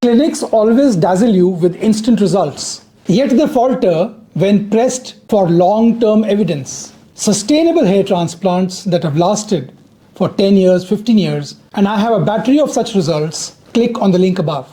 Clinics always dazzle you with instant results, yet they falter when pressed for long-term evidence. Sustainable hair transplants that have lasted for 10 years, 15 years, and I have a battery of such results. Click on the link above.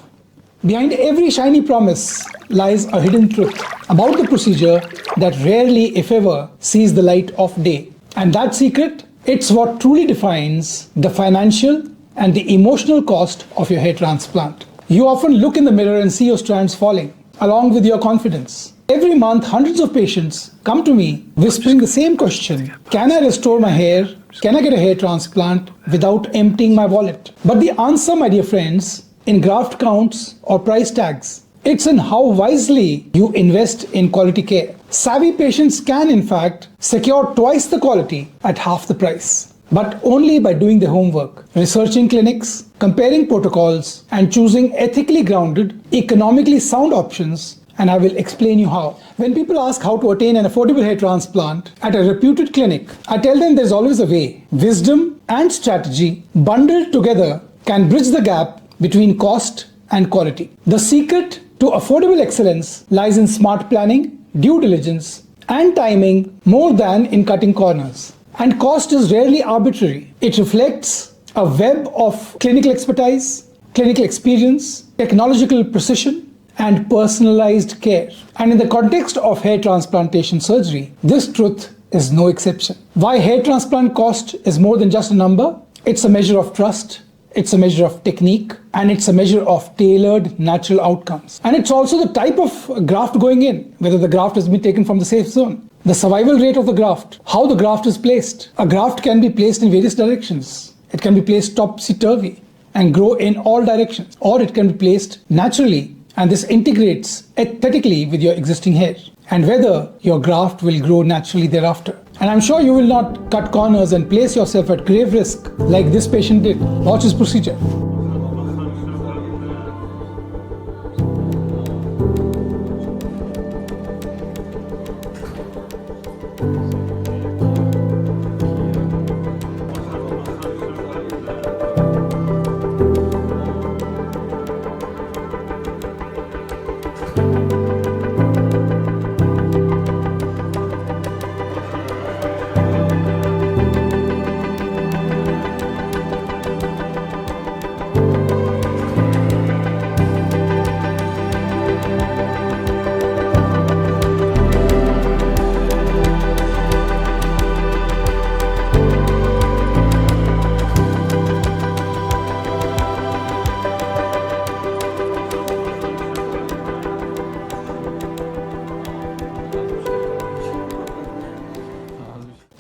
Behind every shiny promise lies a hidden truth about the procedure that rarely, if ever, sees the light of day. And that secret, it's what truly defines the financial and the emotional cost of your hair transplant. You often look in the mirror and see your strands falling, along with your confidence. Every month, hundreds of patients come to me whispering the same question: can I restore my hair? Can I get a hair transplant without emptying my wallet? But the answer, my dear friends, in graft counts or price tags. It's in how wisely you invest in quality care. Savvy patients can, in fact, secure twice the quality at half the price, but only by doing their homework, researching clinics, comparing protocols, and choosing ethically grounded, economically sound options. And I will explain you how. When people ask how to attain an affordable hair transplant at a reputed clinic, I tell them there's always a way. Wisdom and strategy bundled together can bridge the gap between cost and quality. The secret to affordable excellence lies in smart planning, due diligence, and timing more than in cutting corners. And cost is rarely arbitrary. It reflects a web of clinical expertise, clinical experience, technological precision, and personalized care. And in the context of hair transplantation surgery, this truth is no exception. Why hair transplant cost is more than just a number? It's a measure of trust, it's a measure of technique, and it's a measure of tailored natural outcomes. And it's also the type of graft going in, whether the graft has been taken from the safe zone, the survival rate of the graft, how the graft is placed. A graft can be placed in various directions. It can be placed topsy-turvy and grow in all directions, or it can be placed naturally, and this integrates aesthetically with your existing hair, and whether your graft will grow naturally thereafter. And I'm sure you will not cut corners and place yourself at grave risk like this patient did. Watch his procedure.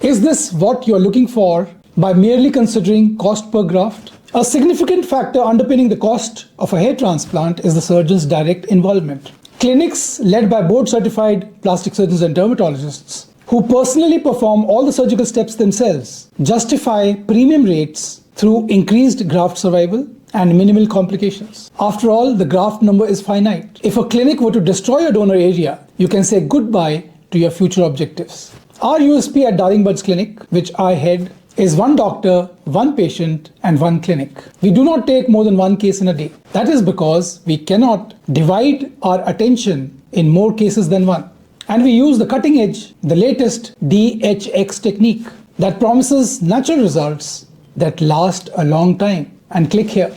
Is this what you're looking for by merely considering cost per graft? A significant factor underpinning the cost of a hair transplant is the surgeon's direct involvement. Clinics led by board-certified plastic surgeons and dermatologists who personally perform all the surgical steps themselves justify premium rates through increased graft survival and minimal complications. After all, the graft number is finite. If a clinic were to destroy your donor area, you can say goodbye to your future objectives. Our USP at Darling Buds Clinic, which I head, is one doctor, one patient, and one clinic. We do not take more than one case in a day. That is because we cannot divide our attention in more cases than one. And we use the cutting edge, the latest DHX technique that promises natural results that last a long time. And click here.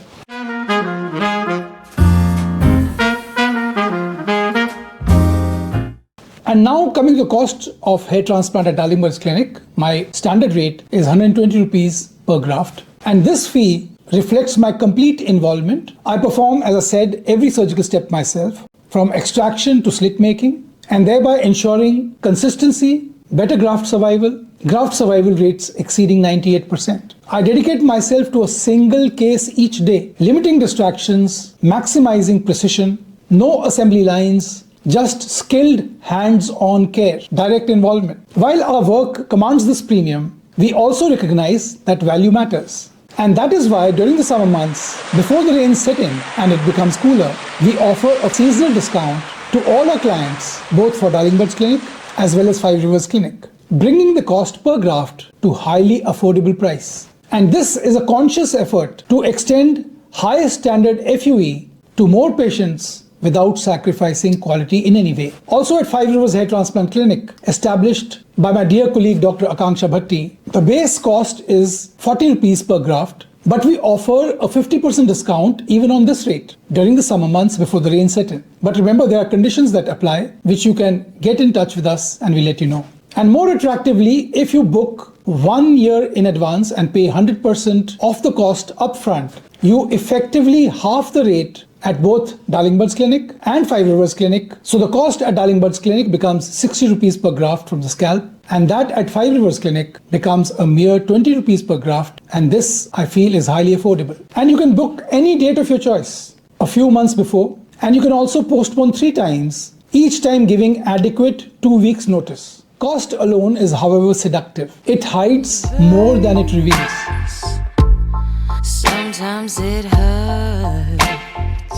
And now coming to the cost of hair transplant at Darling Buds Clinic, my standard rate is 120 rupees per graft. And this fee reflects my complete involvement. I perform, as I said, every surgical step myself, from extraction to slit making, and thereby ensuring consistency, better graft survival rates exceeding 98%. I dedicate myself to a single case each day, limiting distractions, maximizing precision, no assembly lines, just skilled hands-on care, direct involvement. While our work commands this premium, we also recognize that value matters. And that is why during the summer months, before the rains set in and it becomes cooler, we offer a seasonal discount to all our clients, both for Darling Buds Clinic as well as Five Rivers Clinic, bringing the cost per graft to highly affordable price. And this is a conscious effort to extend highest standard FUE to more patients without sacrificing quality in any way. Also at Five Rivers Hair Transplant Clinic, established by my dear colleague Dr. Akanksha Bhatti, the base cost is 40 rupees per graft, but we offer a 50% discount even on this rate during the summer months before the rain set in. But remember, there are conditions that apply, which you can get in touch with us and we'll let you know. And more attractively, if you book 1 year in advance and pay 100% of the cost upfront, you effectively half the rate at both Darling Buds Clinic and Five Rivers Clinic. So the cost at Darling Buds Clinic becomes 60 rupees per graft from the scalp, and that at Five Rivers Clinic becomes a mere 20 rupees per graft, and this I feel is highly affordable. And you can book any date of your choice a few months before, and you can also postpone 3 times, each time giving adequate 2 weeks notice. Cost alone is, however, seductive. It hides more than it reveals. Sometimes it hurts.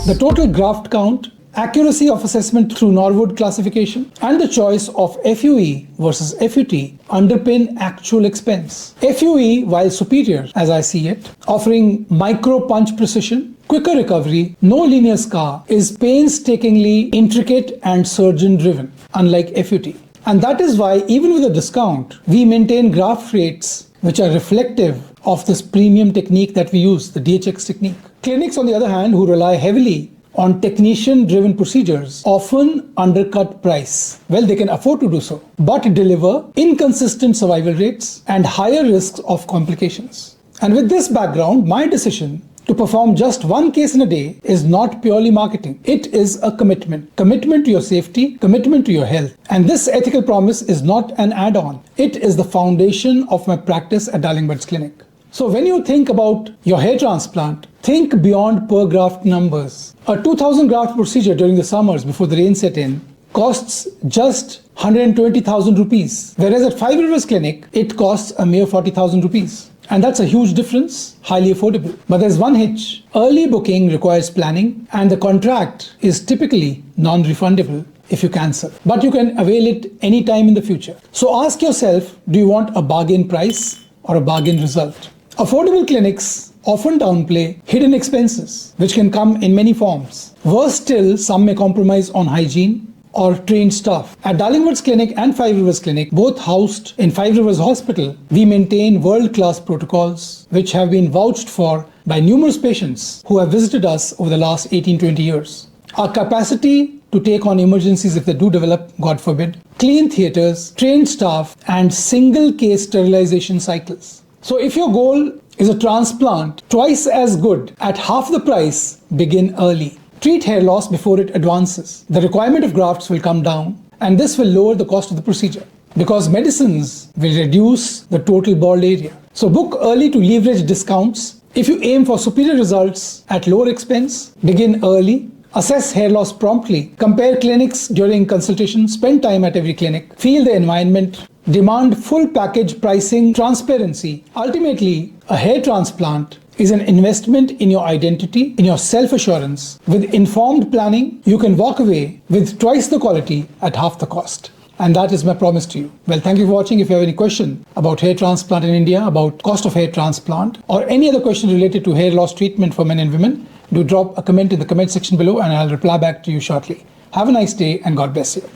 The total graft count, accuracy of assessment through Norwood classification, and the choice of FUE versus FUT underpin actual expense. FUE, while superior as I see it, offering micro punch precision, quicker recovery, no linear scar, is painstakingly intricate and surgeon driven, unlike FUT. And that is why, even with a discount, we maintain graft rates which are reflective of this premium technique that we use, the DHX technique. Clinics, on the other hand, who rely heavily on technician-driven procedures often undercut price. Well, they can afford to do so, but deliver inconsistent survival rates and higher risks of complications. And with this background, my decision to perform just 1 case in a day is not purely marketing. It is a commitment. Commitment to your safety, commitment to your health. And this ethical promise is not an add-on. It is the foundation of my practice at Darling Buds Clinic. So when you think about your hair transplant, think beyond per graft numbers. A 2000 graft procedure during the summers before the rain set in costs just 120,000 rupees. Whereas at Five Rivers Clinic, it costs a mere 40,000 rupees. And that's a huge difference, highly affordable. But there's one hitch. Early booking requires planning, and the contract is typically non-refundable if you cancel. But you can avail it anytime in the future. So ask yourself, do you want a bargain price or a bargain result? Affordable clinics often downplay hidden expenses, which can come in many forms. Worse still, some may compromise on hygiene or trained staff. At Darling Buds Clinic and Five Rivers Clinic, both housed in Five Rivers Hospital, we maintain world-class protocols which have been vouched for by numerous patients who have visited us over the last 18-20 years. Our capacity to take on emergencies if they do develop, God forbid, clean theatres, trained staff, and single-case sterilization cycles. So if your goal is a transplant twice as good at half the price, begin early. Treat hair loss before it advances. The requirement of grafts will come down, and this will lower the cost of the procedure because medicines will reduce the total bald area. So book early to leverage discounts. If you aim for superior results at lower expense, begin early. Assess hair loss promptly. Compare clinics during consultation. Spend time at every clinic. Feel the environment. Demand full package pricing transparency. Ultimately, a hair transplant is an investment in your identity, in your self-assurance. With informed planning, you can walk away with twice the quality at half the cost. And that is my promise to you. Well, thank you for watching. If you have any question about hair transplant in India, about cost of hair transplant, or any other question related to hair loss treatment for men and women, do drop a comment in the comment section below and I'll reply back to you shortly. Have a nice day and God bless you.